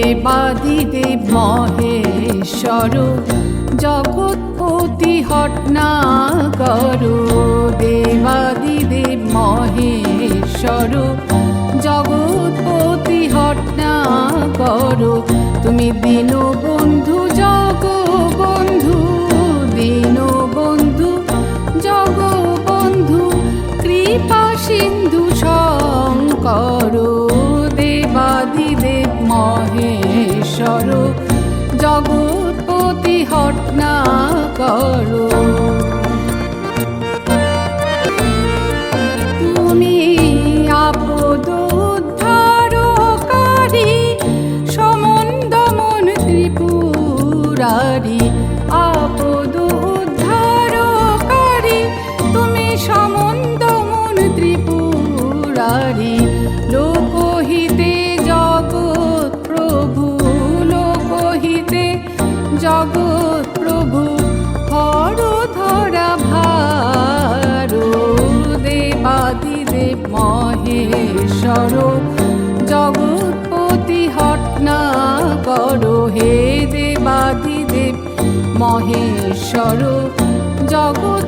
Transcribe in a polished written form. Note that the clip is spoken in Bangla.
দেবাদিদেব মহেশ্বর জগৎপতি হট্টনাগর। দেবাদিদেব মহেশ্বর জগৎপতি হট্টনাগর। তুমি দীনবন্ধু জগবন্ধু, দীনবন্ধু জগবন্ধু, কৃপা সিন্ধু শঙ্কর। দেবাদিদেব মহেশ্বর জগৎপতি হট্টনাগর। তুমি আপদ উদ্ধারকারী, সমন দমন ত্রিপুরারি। আপদ উদ্ধারকারী, তুমি সমন দমন ত্রিপুরারি। লোকহিতে জগৎ প্রভু, লোকহিতে জগৎ প্রভু, হর ধরা ভার। দেবাদিদেব মহেশ্বর জগৎপতি হট্টনাগর। হে দেবাদিদেব মহেশ্বর জগৎ